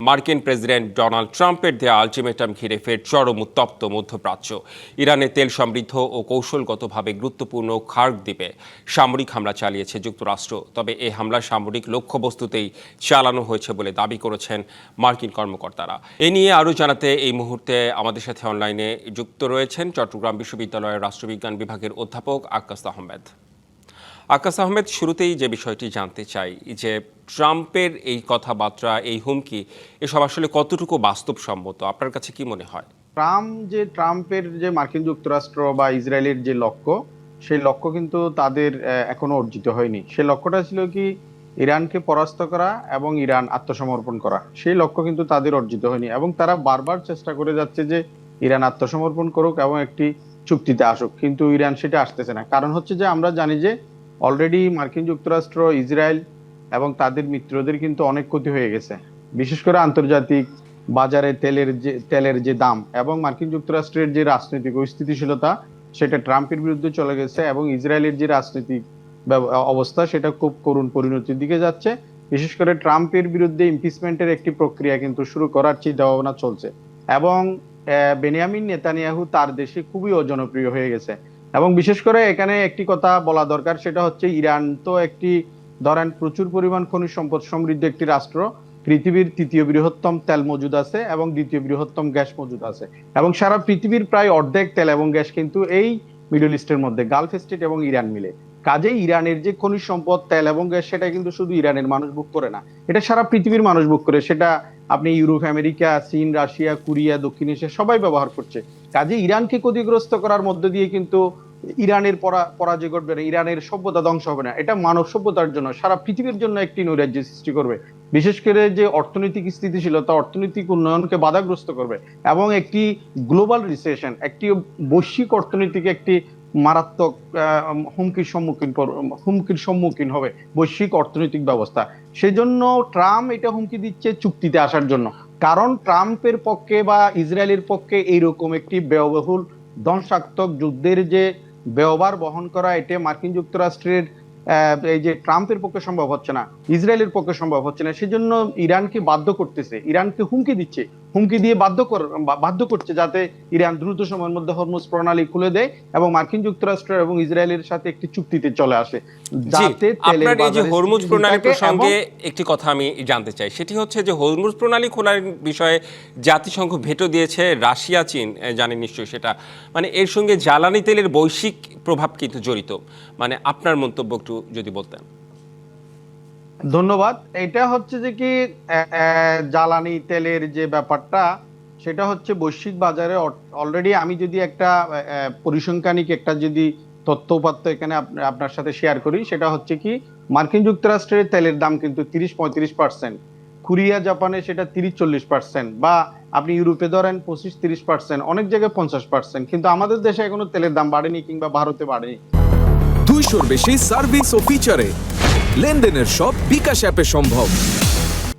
মার্কিন president Donald ট্রাম্পের দেয়া আলটিমেটাম ঘিরে ফের চরম উত্তপ্ত মধ্যপ্রাচ্য। ইরানে তেল সমৃদ্ধ ও কৌশলগতভাবে গুরুত্বপূর্ণ খার্গ দ্বীপে সামরিক হামলা চালিয়েছে যুক্তরাষ্ট্র। তবে এই হামলা সামরিক লক্ষ্যবস্তুতেই চালানো হয়েছে বলে দাবি করেছেন মার্কিন কর্মকর্তারা। এ নিয়ে আরও জানাতে এই মুহূর্তে আমাদের সাথে অনলাইনে যুক্ত রয়েছেন চট্টগ্রাম বিশ্ববিদ্যালয়ের রাষ্ট্রবিজ্ঞান বিভাগের অধ্যাপক আক্কাস আহমেদ। আক্কাস আহমেদ, শুরুতেই যে বিষয়টি জানতে চাই যে ট্রাম্পের এই কথাবার্তা, এই হুমকি, এসব আসলে কতটুকু বাস্তবসম্মত? আপনার কাছে কি মনে হয়? ট্রাম্পের যে মার্কিন যুক্তরাষ্ট্র বা ইসরায়েলের যে লক্ষ্য, সেই লক্ষ্য কিন্তু তাদের এখনো অর্জিত হয়নি। সেই লক্ষ্যটা ছিল কি, ইরানকে পরাস্ত করা এবং ইরান আত্মসমর্পণ করা। সেই লক্ষ্য কিন্তু তাদের অর্জিত হয়নি এবং তারা বারবার চেষ্টা করে যাচ্ছে যে ইরান আত্মসমর্পণ করুক এবং একটি চুক্তিতে আসুক, কিন্তু ইরান সেটা আসতেছে না। কারণ হচ্ছে যে আমরা জানি যে অলরেডি মার্কিন যুক্তরাষ্ট্র, ইসরায়েল এবং তাদের মিত্রদের কিন্তু অনেক ক্ষতি হয়ে গেছে। বিশেষ করে আন্তর্জাতিক বাজারে তেলের যে দাম এবং মার্কিন যুক্তরাষ্ট্রের যে রাজনৈতিক অস্থিতিশীলতা, সেটা ট্রাম্পের বিরুদ্ধে চলে গেছে এবং ইসরায়েলের যে রাজনৈতিক অবস্থা, সেটা খুব করুণ পরিণতির দিকে যাচ্ছে। বিশেষ করে ট্রাম্পের বিরুদ্ধে ইমপিচমেন্টের একটি প্রক্রিয়া কিন্তু শুরু করার চিন্তা ভাবনা চলছে এবং বেনিয়ামিন নেতানিয়াহু তার দেশে খুবই অজনপ্রিয় হয়ে গেছে। এবং বিশেষ করে এখানে একটি কথা বলা দরকার, সেটা হচ্ছে ইরান তো একটি, ধরেন, প্রচুর পরিমাণ খনিজ সম্পদ সমৃদ্ধ একটি রাষ্ট্র। পৃথিবীর তৃতীয় বৃহত্তম তেল মজুদ আছে এবং দ্বিতীয় বৃহত্তম গ্যাস মজুদ আছে এবং সারা পৃথিবীর প্রায় অর্ধেক তেল এবং গ্যাস কিন্তু এই মিডল ইস্টের মধ্যে, গালফ স্টেট এবং ইরান মিলে। কাজেই ইরানের যে খনিজ সম্পদ, তেল এবং গ্যাস, সেটা কিন্তু শুধু ইরানের মানুষ ভোগ করে না, এটা সারা পৃথিবীর মানুষ ভোগ করে। সেটা আপনি ইউরোপ, আমেরিকা, চীন, রাশিয়া, কোরিয়া, দক্ষিণ এশিয়া সবাই ব্যবহার করছে। কাজে ইরানকে ক্ষতিগ্রস্ত করার মধ্য দিয়ে কিন্তু ইরানের পরাজয় ঘটবে না, ইরানের সভ্যতা ধ্বংস হবে না। এটা মানব সভ্যতার জন্য, সারা পৃথিবীর জন্য একটি নৈরাজ্য সৃষ্টি করবে। বিশেষ করে যে অর্থনৈতিক স্থিতিশীলতা, অর্থনৈতিক উন্নয়নকে বাধাগ্রস্ত করবে এবং একটি গ্লোবাল রিসেশন, একটি বৈশ্বিক অর্থনৈতিক একটি মারাত্মক হুমকির সম্মুখীন হবে বৈশ্বিক অর্থনৈতিক ব্যবস্থা। সেই জন্য ট্রাম্প এটা হুমকি দিচ্ছে চুক্তিতে আসার জন্য। কারণ ট্রাম্পের পক্ষে বা ইসরায়েলের পক্ষে এইরকম একটি ব্যয়বহুল ধ্বংসাত্মক যুদ্ধের যে ব্যয়ভার বহন করা, এটা মার্কিন যুক্তরাষ্ট্রের এই যে ট্রাম্পের পক্ষে সম্ভব হচ্ছে না, ইসরায়েলের পক্ষে সম্ভব হচ্ছে না। সেজন্য ইরানকে বাধ্য করতেছে, ইরানকে হুমকি দিচ্ছে, হুমকি দিয়ে বাধ্য করছে যাতে ইরান দ্রুত সময়ের মধ্যে হরমুজ প্রণালী খুলে দেয় এবং মার্কিন যুক্তরাষ্ট্র এবং ইসরায়েলের সাথে একটি চুক্তিতে চলে আসে, যাতে আপনার এই যে হরমুজ প্রণালী প্রসঙ্গে একটি কথা আমি জানতে চাই, সেটি হচ্ছে যে হরমুজ প্রণালী খোলার বিষয়ে জাতিসংঘ ভেটো দিয়েছে রাশিয়া, চীন, জানেন নিশ্চয়ই সেটা। মানে এর সঙ্গে জ্বালানি তেলের বৈশ্বিক প্রভাব কিন্তু জড়িত। মানে আপনার মন্তব্য একটু যদি বলতেন। ধন্যবাদ। এটা হচ্ছে যে কি, জ্বালানি তেলের যে ব্যাপারটা, সেটা হচ্ছে বৈশ্বিক বাজারে অলরেডি, আমি যদি একটা পরিসংখ্যানিক একটা যদি তথ্য উপাত্ত এখানে আপনার সাথে শেয়ার করি, সেটা হচ্ছে কি, মার্কিন যুক্তরাষ্ট্রের তেলের দাম কিন্তু 30-35%, কোরিয়া, জাপানে সেটা 30-40%, বা আপনি ইউরোপে ধরেন 25-30%, অনেক জায়গায় 50%, কিন্তু আমাদের দেশে এখনো তেলের দাম বাড়েনি, কিংবা ভারতে বাড়েনি। 200-র বেশি সার্ভিস ও ফিচারে লেনদেনের সব বিকাশ অ্যাপে সম্ভব।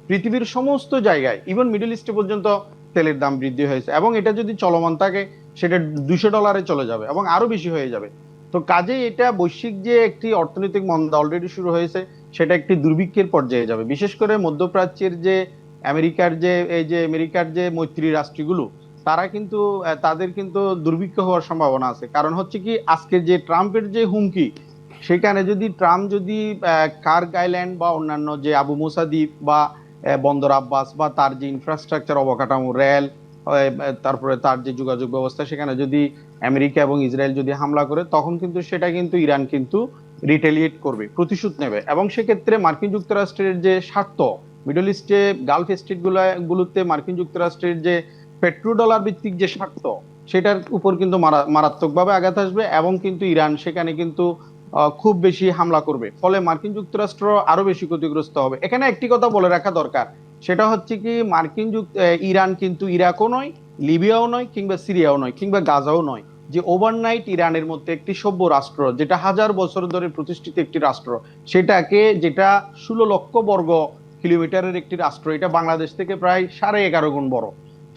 পৃথিবীর সমস্ত জায়গায়, ইভেন মিডল ইস্টে পর্যন্ত তেলের দাম বৃদ্ধি হয়েছে এবং এটা যদি চলমান থাকে, সেটা $200 চলে যাবে এবং আরো বেশি হয়ে যাবে। তো কাজেই এটা বৈশ্বিক যে একটি অর্থনৈতিক মন্দা অলরেডি শুরু হয়েছে, সেটা একটি দুর্ভিক্ষের পর্যায়ে যাবে। বিশেষ করে মধ্যপ্রাচ্যের যে আমেরিকার যে মৈত্রী রাষ্ট্রগুলো, তারা কিন্তু তাদের কিন্তু দুর্ভিক্ষ হওয়ার সম্ভাবনা আছে। কারণ হচ্ছে কি, আজকে যে ট্রাম্পের যে হুমকি, সেখানে যদি ট্রাম্প যদি কার্গ আইল্যান্ড বা অন্যান্য যে আবু মুসা দ্বীপ বা বন্দর আব্বাস বা তার যে ইনফ্রাস্ট্রাকচার, অবকাঠামো, রেল, তারপরে তার যে যোগাযোগ ব্যবস্থা, সেখানে যদি আমেরিকা এবং ইসরায়েল যদি হামলা করে, তখন কিন্তু সেটা কিন্তু ইরান কিন্তু রিটেলিয়েট করবে, প্রতিশোধ নেবে। এবং সেক্ষেত্রে মার্কিন যুক্তরাষ্ট্রের যে স্বার্থ, মিডল ইস্টে গালফ স্টেট গুলোতে মার্কিন যুক্তরাষ্ট্রের যে পেট্রো ডলার ভিত্তিক যে স্বার্থ, সেটার উপর কিন্তু মারাত্মকভাবে আঘাত আসবে এবং কিন্তু ইরান সেখানে কিন্তু খুব বেশি হামলা করবে। ফলে মার্কিন যুক্তরাষ্ট্র আরো বেশি ক্ষতিগ্রস্ত হবে। এখানে একটি কথা বলে রাখা দরকার, সেটা হচ্ছে কি, ইরান কিন্তু ইরাকও নয়, লিবিয়াও নয়, কিংবা সিরিয়াও নয়, কিংবা গাজাও নয়, যে ওভারনাইট ইরানের মধ্যে একটি সভ্য রাষ্ট্র, যেটা 1000 বছর ধরে প্রতিষ্ঠিত একটি রাষ্ট্র, যেটা 16 লক্ষ বর্গ কিলোমিটারের একটি রাষ্ট্র, এটা বাংলাদেশ থেকে প্রায় 11.5 গুণ বড়।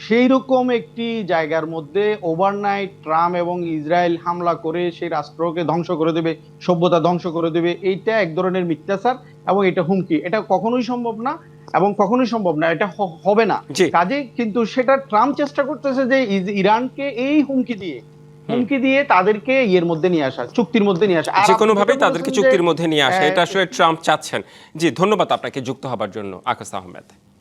সেই রকম একটি জায়গার মধ্যে ওভারনাইট ট্রাম্প এবং ইসরায়েল হামলা করে সেই রাষ্ট্রকে ধ্বংস করে দেবে, সভ্যতা ধ্বংস করে দেবে, এইটা এক ধরনের মিথ্যাচার এবং এটা হুমকি, এটা কখনোই সম্ভব না। এবং কখনোই সম্ভব না, এটা হবে না। জি। কাজে কিন্তু সেটা ট্রাম্প চেষ্টা করতেছে যে ইরানকে এই হুমকি দিয়ে তাদেরকে ইয়ের মধ্যে নিয়ে আসা, চুক্তির মধ্যে নিয়ে আসা। আর যে আপনি কোনোভাবেই যেটা তাদেরকে বলেছেন চুক্তির যে, মধ্যে নিয়ে আসা, এটা আসলে ট্রাম্প চাচ্ছেন। জি, ধন্যবাদ আপনাকে যুক্ত হবার জন্য আকাশ আহমেদ।